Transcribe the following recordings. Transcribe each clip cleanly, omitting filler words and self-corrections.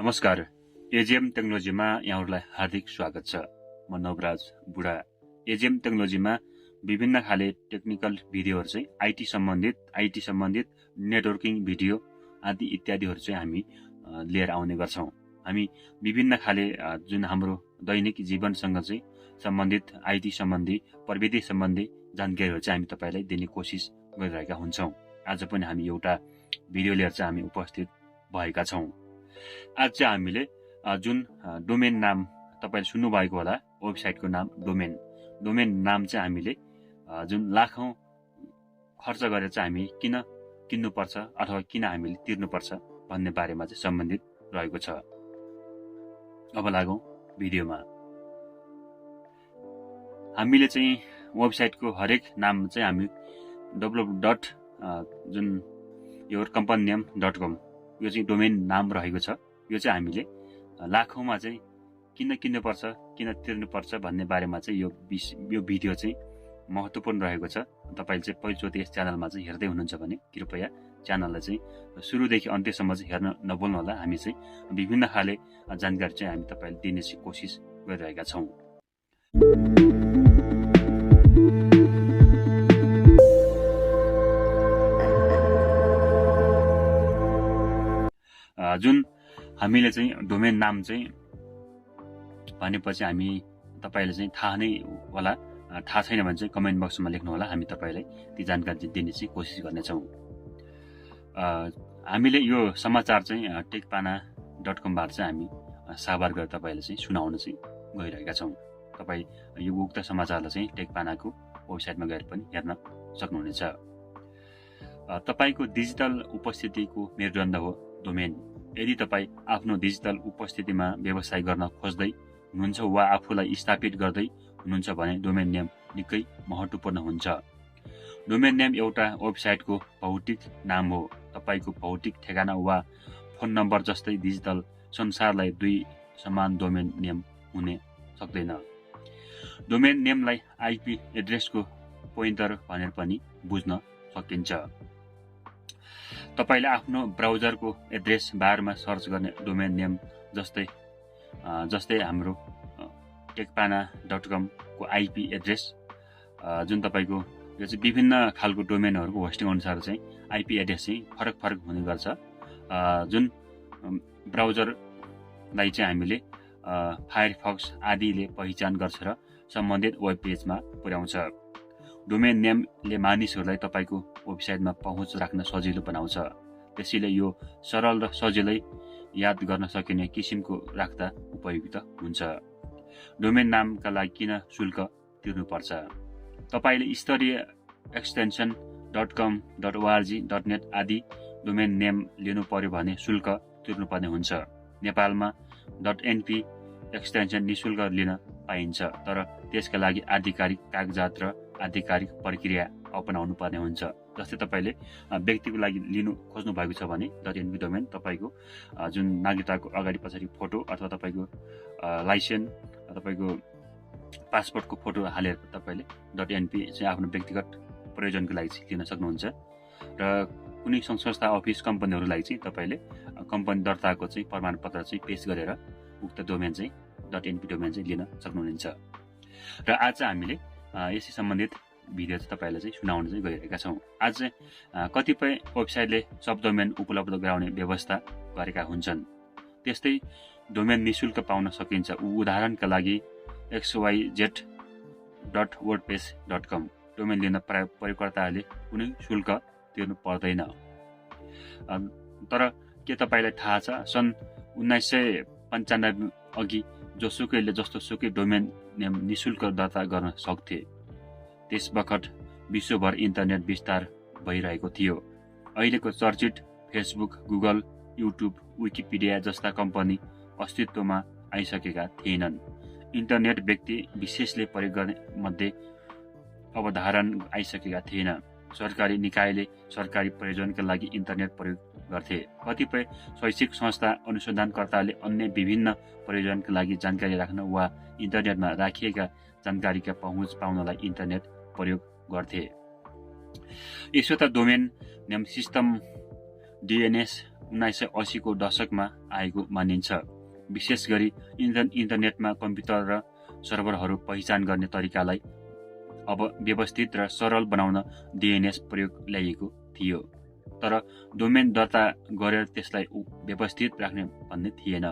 नमस्कार, एजीएम टेक्नोलोजीमा यहाँहरूलाई हार्दिक स्वागत छ। म नवराज बुढा। एजीएम टेक्नोलोजीमा विभिन्न खाले टेक्निकल भिडियोहरू चाहिँ आईटी सम्बन्धित नेटवर्किङ भिडियो आदि इत्यादिहरू चाहिँ हामी लिएर आउने गर्छौं। हामी विभिन्न खाले जुन हाम्रो दैनिक जीवनसँग चाहिँ सम्बन्धित आईटी सम्बन्धी प्रविधि सम्बन्धी जानकारीहरू चाहिँ हामी तपाईलाई दिने कोसिस गरिरहेका हुन्छौं। आज पनि हामी एउटा भिडियो लिएर चाहिँ हामी उपस्थित भएका छौं। आज चाहिँ हामीले जुन डोमेन नाम तपाईले सुन्नु भएको होला, वेबसाइटको नाम डोमेन नाम चाहिँ हामीले जुन लाखौं खर्च गरेर चाहिँ हामी किन किन्नुपर्छ अथवा किन हामीले तिर्नुपर्छ भन्ने बारेमा चाहिँ सम्बन्धित रहेको छ। अब लागौं भिडियोमा। हामीले चाहिँ वेबसाइटको हरेक नाम चाहिँ हामी www.yourcompanyName.com यो चाहिँ डोमेन नाम रहेको छ। यो चाहिँ हामीले लाखौंमा चाहिँ किन किन्नुपर्छ, किन तिर्नुपर्छ भन्ने बारेमा चाहिँ यो भिडियो चाहिँ महत्त्वपूर्ण रहेको छ। तपाईले चाहिँ पहिलोचोटि यस च्यानलमा चाहिँ हेर्दै हुनुहुन्छ भने कृपया च्यानललाई चाहिँ सुरुदेखि अन्त्यसम्म चाहिँ हेर्न नभुल्नु होला। हामी चाहिँ विभिन्न खाले जानकारी चाहिँ हामी तपाईलाई दिने कोसिस गरिरहेका छौं। जुन हामीले चाहिँ डोमेन नाम चाहिँ भनेपछि हामी तपाईले चाहिँ थाहा नै होला। थाहा छैन भने चाहिँ कमेन्ट बक्समा लेख्नु होला। हामी तपाईलाई ती जानकारी दिने चाहिँ कोसिस गर्नेछौं। हामीले यो समाचार चाहिँ टेकपाना.com बाट चाहिँ हामी साभार गरेर तपाईले चाहिँ सुनाउन चाहिँ गइरहेका छौं। तपाई यो उक्त समाचारलाई चाहिँ टेकपानाको वेबसाइटमा गएर पनि हेर्न सक्नुहुनेछ। तपाईको डिजिटल उपस्थितिको मेरुदण्ड हो डोमेन। यदि तपाई आफ्नो डिजिटल उपस्थितिमा व्यवसाय गर्न खोज्दै हुनुहुन्छ वा आफूलाई स्थापित गर्दै हुनुहुन्छ भने डोमेन नेम निकै महत्त्वपूर्ण हुन्छ। डोमेन नेम एउटा वेबसाइटको भौतिक नाम हो। तपाईको भौतिक ठेगाना वा फोन नम्बर जस्तै डिजिटल संसारलाई दुई समान डोमेन नेम हुने सक्दैन। डोमेन नेमलाई आईपी एड्रेसको पोइन्टर भनेर पनि बुझ्न सकिन्छ। तपाईले आफ्नो ब्राउजरको एड्रेस बारमा सर्च गर्ने डोमेन नेम जस्तै हाम्रो टेकपाना.com को आईपी एड्रेस जुन तपाईको यो चाहिँ विभिन्न खालको डोमेनहरुको होस्टिङ अनुसार चाहिँ आईपी एड्रेस चाहिँ फरक हुने गर्छ। जुन ब्राउजरलाई चाहिँ हामीले फायरफक्स आदिले पहिचान गर्छ र सम्बन्धित वेब पेजमा पुर्याउँछ। डोमेन नेमले मानिसहरूलाई तपाईको वेबसाइटमा पहुँच राख्न सजिलो बनाउँछ। त्यसैले यो सरल र सजिलै याद गर्न सकिने किसिमको राख्दा उपयुक्त हुन्छ। डोमेन नामका लागि किन शुल्क तिर्नुपर्छ? तपाईले स्तरीय एक्सटेन्सन .com, .org, .net आदि डोमेन नेम लिनु पर्यो भने शुल्क तिर्नुपर्ने हुन्छ। नेपालमा .np एक्सटेन्सन निशुल्क लिन पाइन्छ, तर त्यसका लागि आधिकारिक कागजात र आधिकारिक प्रक्रिया अपनाउनु पर्ने हुन्छ। जस्तै तपाईले व्यक्तिको लागि लिनु खोज्नु भएको छ भने .np डोमेन तपाईको जुन नागरिकताको अगाडि पछाडि फोटो अथवा तपाईको लाइसेन्स तपाईको पासपोर्टको फोटो हालेर तपाईले .np चाहिँ आफ्नो व्यक्तिगत प्रयोजनको लागि चाहिँ लिन सक्नुहुन्छ। र कुनै संस्था, अफिस, कम्पनीहरुलाई चाहिँ तपाईले कम्पनी दर्ताको चाहिँ प्रमाणपत्र चाहिँ पेश गरेर उक्त डोमेन चाहिँ .np डोमेन चाहिँ लिन सक्नुहुन्छ। र आज हामीले यसै सम्बन्धित भिडियो चाहिँ तपाईलाई चाहिँ सुनाउन चाहिँ गइरहेका छौं। आज कतिपय वेबसाइटले सब डोमेन उपलब्ध गराउने व्यवस्था गरेका हुन्छन्। त्यस्तै डोमेन निशुल्क पाउन सकिन्छ। उदाहरणका लागि xyz.wordpress.com डोमेन लिन प्रयोगकर्ताहरूले कुनै शुल्क तिर्नु पर्दैन। तर के तपाईलाई थाहा छ, सन् 1995 अघि जोसुकैले जस्तोसुकै डोमेन नेम निशुल्क दर्ता गर्न सक्थे। त्यस बखत विश्वभर इन्टरनेट विस्तार भइरहेको थियो। अहिलेको चर्चित फेसबुक, गुगल, युट्युब, विकिपिडिया जस्ता कम्पनी अस्तित्वमा आइसकेका थिएनन्। इन्टरनेट व्यक्ति विशेषले प्रयोग गर्ने मध्ये अवधारण आइसकेका थिएन। सरकारी निकायले सरकारी प्रयोजनका लागि इन्टरनेट प्रयोग गर्थे। कतिपय शैक्षिक संस्था, अनुसन्धानकर्ताले अन्य विभिन्न प्रयोजनका लागि जानकारी राख्न वा इन्टरनेटमा राखिएका जानकारीका पहुँच पाउनलाई इन्टरनेट प्रयोग गर्थे। यसो त डोमेन नेम सिस्टम, डीएनएस, 1980 को दशकमा आएको मानिन्छ। विशेष गरी इन्टरनेटमा कम्प्युटर र सर्भरहरू पहिचान गर्ने तरिकालाई अब व्यवस्थित र सरल बनाउन DNS प्रयोग ल्याइएको थियो, तर डोमेन दर्ता गरेर त्यसलाई व्यवस्थित राख्ने भन्ने थिएन।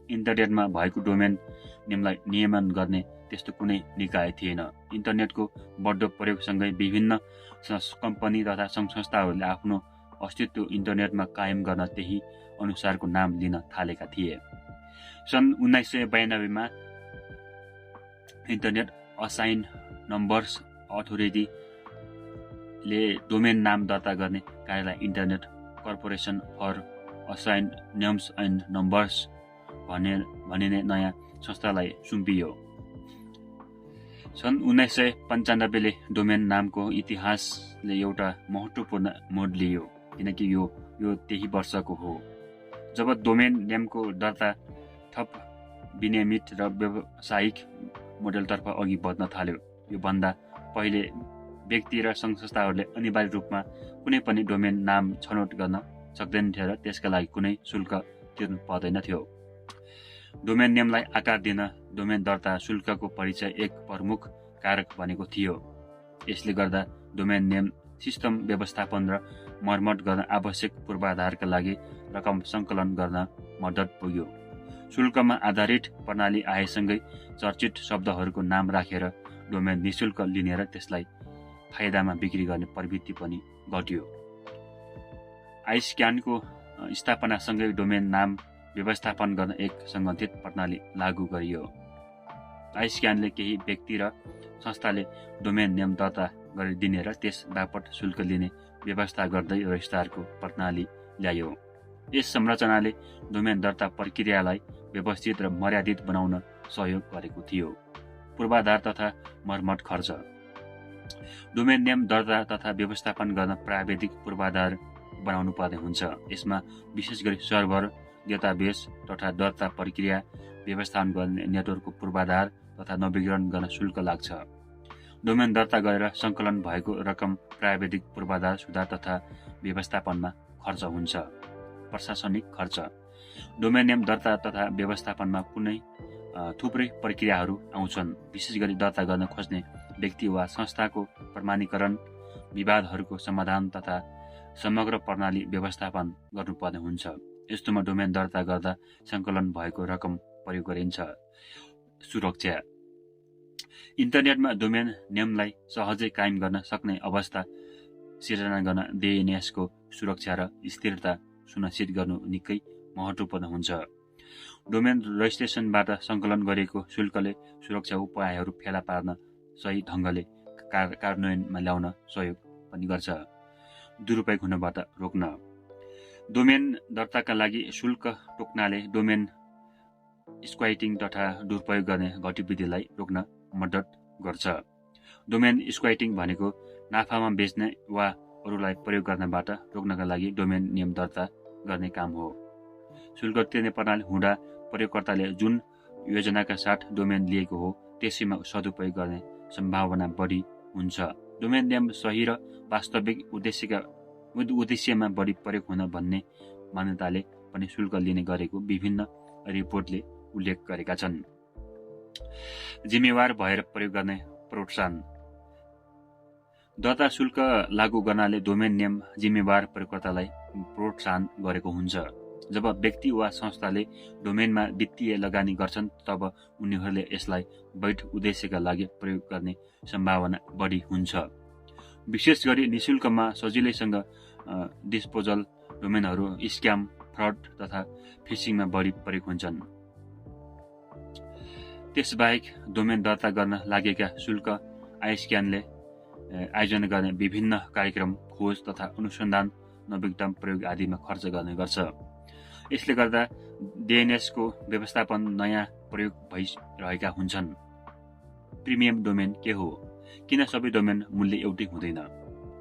इन्टरनेटमा भएको डोमेन नेमलाई नियमन गर्ने त्यस्तो कुनै निकाय थिएन। इन्टरनेटको बढ्दो प्रयोगसँगै विभिन्न कम्पनी तथा संस्थाहरूले आफ्नो अस्तित्व इन्टरनेटमा कायम गर्न त्यही अनुसारको नाम लिन थालेका थिए। सन् 1992 मा इन्टरनेट असाइन नम्बर्स अथोरिटीले डोमेन नाम दर्ता गर्ने कार्यलाई internet corporation for assign names and numbers भनिने नयाँ संस्थालाई सुम्पियो। सन् 1995 ले डोमेन नामको इतिहासले एउटा महत्त्वपूर्ण मोड लियो, किनकि यो त्यही वर्षको हो जब डोमेन नेमको दर्ता थप विनियमित र व्यावसायिक मोडेलतर्फ अघि बढ्न थाल्यो। यो भन्दा पहिले व्यक्ति र संस्थाहरूले अनिवार्य रूपमा कुनै पनि डोमेन नाम छनौट गर्न सक्दैनथे र त्यसका लागि कुनै शुल्क तिर्नु पर्दैनथ्यो। डोमेन नेमलाई आकार दिन डोमेन दर्ता शुल्कको परिचय एक प्रमुख कारक बनेको थियो। यसले गर्दा डोमेन नेम सिस्टम व्यवस्थापन र मर्मत गर्न आवश्यक पूर्वाधारका लागि रकम सङ्कलन गर्न मद्दत पुग्यो। शुल्कमा आधारित प्रणाली आएसँगै चर्चित शब्दहरूको नाम राखेर डोमेन निशुल्क लिने र त्यसलाई फाइदामा बिक्री गर्ने प्रवृत्ति पनि घट्यो। आइस्क्यानको स्थापनासँगै डोमेन नाम व्यवस्थापन गर्न एक सङ्गठित प्रणाली लागू गरियो। आइस्क्यानले केही व्यक्ति र संस्थाले डोमेन नेम दर्ता गरिदिने र त्यस बापत शुल्क लिने व्यवस्था गर्दै रजिस्ट्रारको प्रणाली ल्यायो। यस संरचनाले डोमेन दर्ता प्रक्रियालाई व्यवस्थित र मर्यादित बनाउन सहयोग गरेको थियो। पूर्वाधार तथा मर्मत खर्च। डोमेन नेम दर्ता तथा व्यवस्थापन गर्न प्राविधिक पूर्वाधार बनाउनु पर्ने हुन्छ। यसमा विशेष गरी सर्भर, डेटाबेस तथा दर्ता प्रक्रिया व्यवस्थापन गर्ने नेटवर्कको पूर्वाधार तथा नवीकरण गर्न शुल्क लाग्छ। डोमेन दर्ता गरेर सङ्कलन भएको रकम प्राविधिक पूर्वाधार सुधार तथा व्यवस्थापनमा खर्च हुन्छ। प्रशासनिक खर्च। डोमेन नेम दर्ता तथा व्यवस्थापनमा थुप्रै प्रक्रियाहरू आउँछन्। विशेष गरी दर्ता गर्न खोज्ने व्यक्ति वा संस्थाको प्रमाणीकरण, विवादहरूको समाधान तथा समग्र प्रणाली व्यवस्थापन गर्नुपर्ने हुन्छ। यस्तोमा डोमेन दर्ता गर्दा सङ्कलन भएको रकम प्रयोग गरिन्छ। सुरक्षा। इन्टरनेटमा डोमेन नेमलाई सहजै कायम गर्न सक्ने अवस्था सिर्जना गर्न DNSको सुरक्षा र स्थिरता सुनिश्चित गर्नु निकै महत्त्वपूर्ण हुन्छ। डोमेन रजिस्ट्रेसनबाट सङ्कलन गरिएको शुल्कले सुरक्षा उपायहरू फेला पार्न सही ढङ्गले कार्यान्वयनमा ल्याउन सहयोग पनि गर्छ। दुरुपयोग हुनबाट रोक्न। डोमेन दर्ताका लागि शुल्क तोक्नाले डोमेन स्क्वाइटिङ तथा दुरुपयोग गर्ने गतिविधिलाई रोक्न मद्दत गर्छ। डोमेन स्क्वाइटिङ भनेको नाफामा बेच्ने वा अरूलाई प्रयोग गर्नबाट रोक्नका लागि डोमेन नियम दर्ता गर्ने काम हो। शुल्क तिर्ने प्रणाली हुँदा प्रयोगकर्ताले जुन योजनाका साथ डोमेन लिएको हो त्यसैमा सदुपयोग गर्ने सम्भावना बढी हुन्छ। डोमेन नेम सही र वास्तविक उद्देश्यमा बढी प्रयोग हुन भन्ने मान्यताले पनि शुल्क लिने गरेको विभिन्न रिपोर्टले उल्लेख गरेका छन्। जिम्मेवार भएर प्रयोग गर्ने प्रोत्साहन। दर्ता शुल्क लागू गर्नाले डोमेन नेम जिम्मेवार प्रयोगकर्तालाई प्रोत्साहन गरेको हुन्छ। जब व्यक्ति वा संस्थाले डोमेनमा वित्तीय लगानी गर्छन् तब उनीहरूले यसलाई वैध उद्देश्यका लागि प्रयोग गर्ने सम्भावना बढी हुन्छ। विशेष गरी निशुल्कमा सजिलैसँग डिस्पोजल डोमेनहरू स्क्याम, फ्रड तथा फिसिङमा बढी प्रयोग हुन्छन्। त्यसबाहेक डोमेन दर्ता गर्न लागेका शुल्क आइस्क्यानले आयोजना गर्ने विभिन्न कार्यक्रम, खोज तथा अनुसन्धान, नवीनतम प्रयोग आदिमा खर्च गर्ने गर्छ। यसले गर्दा DNSको व्यवस्थापन नयाँ प्रयोग भइरहेका हुन्छन्। प्रिमियम डोमेन के हो? किन सबै डोमेन मूल्य एउटै हुँदैन?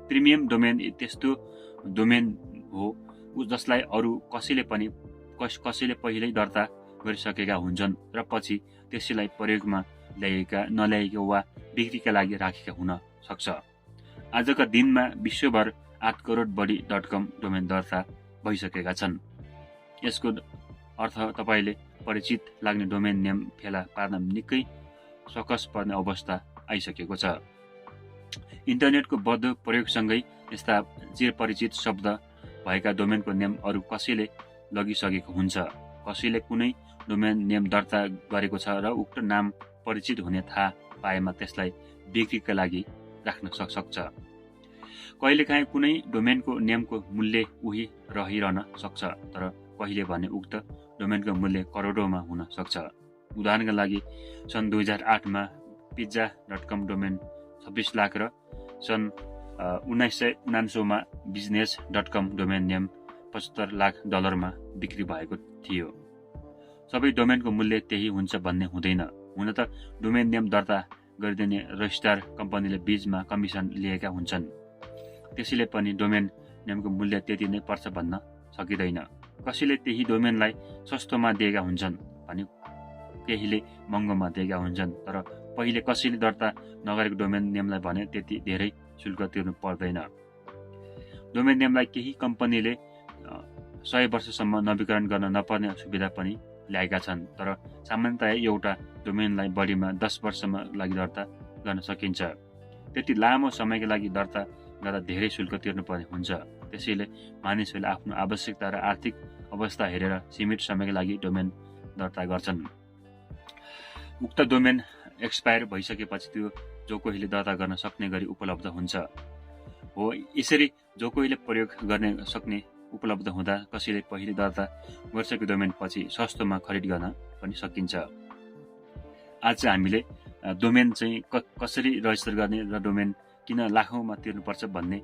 प्रिमियम डोमेन त्यस्तो डोमेन हो जसलाई अरू कसैले पहिल्यै दर्ता गरिसकेका हुन्छन् र पछि त्यसैलाई प्रयोगमा नल्याएका वा बिक्रीका लागि राखेका हुन सक्छ। आजका दिनमा विश्वभर 8 करोड बढी .com डोमेन दर्ता भइसकेका छन्। यसको अर्थ तपाईले परिचित लाग्ने डोमेन नेम फेला पार्न निकै सकस पर्ने अवस्था आइसकेको छ। इन्टरनेटको बढ्दो प्रयोगसँगै यस्ता चिरपरिचित शब्द भएका डोमेनको नेम अरू कसैले लगिसकेको हुन्छ। कसैले कुनै डोमेन नेम दर्ता गरेको छ र उक्त नाम परिचित हुने थाहा पाएमा त्यसलाई बिक्रीका लागि राख्न सक्छ। कहिलेकाहीँ कुनै डोमेनको नेमको मूल्य उही रहिरहन सक्छ, तर कहिले भने उक्त डोमेनको मूल्य करोडौँमा हुन सक्छ। उदाहरणका लागि सन् 2008 मा pizza.com डोमेन 26 लाख र सन् 1999 मा business.com डोमेन नेम $75 लाख मा बिक्री भएको थियो। सबै डोमेनको मूल्य त्यही हुन्छ भन्ने हुँदैन। हुन त डोमेन नेम दर्ता गरिदिने रजिस्ट्रार कम्पनीले बीचमा कमिसन लिएका हुन्छन्। त्यसैले पनि डोमेन नेमको मूल्य त्यति नै पर्छ भन्न सकिँदैन। कसैले त्यही डोमेनलाई सस्तोमा दिएका हुन्छन् भने केहीले महँगोमा दिएका हुन्छन्, तर पहिले कसैले दर्ता नगरेको डोमेन नेमलाई भने त्यति धेरै शुल्क तिर्नु पर्दैन। डोमेन नेमलाई केही कम्पनीले 100 वर्षसम्म नवीकरण गर्न नपर्ने सुविधा पनि ल्याएका छन्, तर सामान्यतया एउटा डोमेनलाई बढीमा 10 वर्षमा लागि दर्ता गर्न सकिन्छ। त्यति लामो समयका लागि दर्ता गर्दा धेरै शुल्क तिर्नुपर्ने हुन्छ। त्यसैले मानिसहरूले आफ्नो आवश्यकता र आर्थिक अवस्था हेरेर सीमित समयका लागि डोमेन दर्ता गर्छन्। उक्त डोमेन एक्सपायर भइसकेपछि त्यो जो कोहीले दर्ता गर्न सक्ने गरी उपलब्ध हुन्छ। हो, यसरी जो कोहीले प्रयोग गर्ने सक्ने उपलब्ध हुँदा कसैले पहिले दर्ता गरिसकेको डोमेन पछि सस्तोमा खरिद गर्न पनि सकिन्छ। आज चाहिँ हामीले डोमेन चाहिँ कसरी रजिस्टर गर्ने र डोमेन किन लाखौँमा तिर्नुपर्छ भन्ने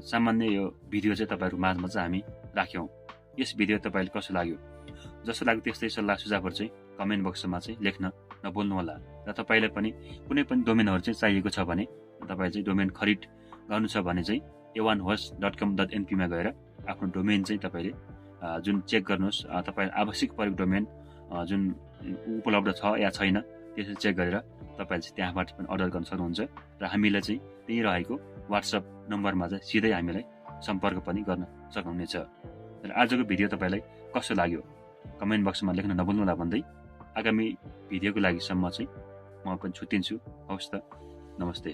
सामान्य यो भिडियो चाहिँ तपाईँहरू माझमा चाहिँ हामी राख्यौँ। यस भिडियो तपाईँले कसो लाग्यो? जस्तो लाग्यो त्यस्तै सल्लाह सुझावहरू चाहिँ कमेन्ट बक्समा चाहिँ लेख्न नभुल्नुहोला। र तपाईँलाई पनि कुनै पनि डोमेनहरू चाहिँ चाहिएको छ भने तपाईँ चाहिँ डोमेन खरिद गर्नु छ भने चाहिँ epon.com.np मा गएर आफ्नो डोमेन चाहिँ तपाईँले जुन चेक गर्नुहोस्, तपाईँलाई आवश्यक परेको डोमेन जुन उपलब्ध छ या छैन त्यसरी चेक गरेर तपाईँले चाहिँ त्यहाँबाट पनि अर्डर गर्न सक्नुहुन्छ र हामीलाई चाहिँ त्यही रहेको WhatsApp नम्बरमा चाहिँ सिधै हामीलाई सम्पर्क पनि गर्न सक्नुहुनेछ। र आजको भिडियो तपाईँलाई कस्तो लाग्यो कमेन्ट बक्समा लेख्न नभुल्नुहोला भन्दै आगामी भिडियोको लागि सम्म चाहिँ म पनि छुट्टिन्छु। हवस् त, नमस्ते।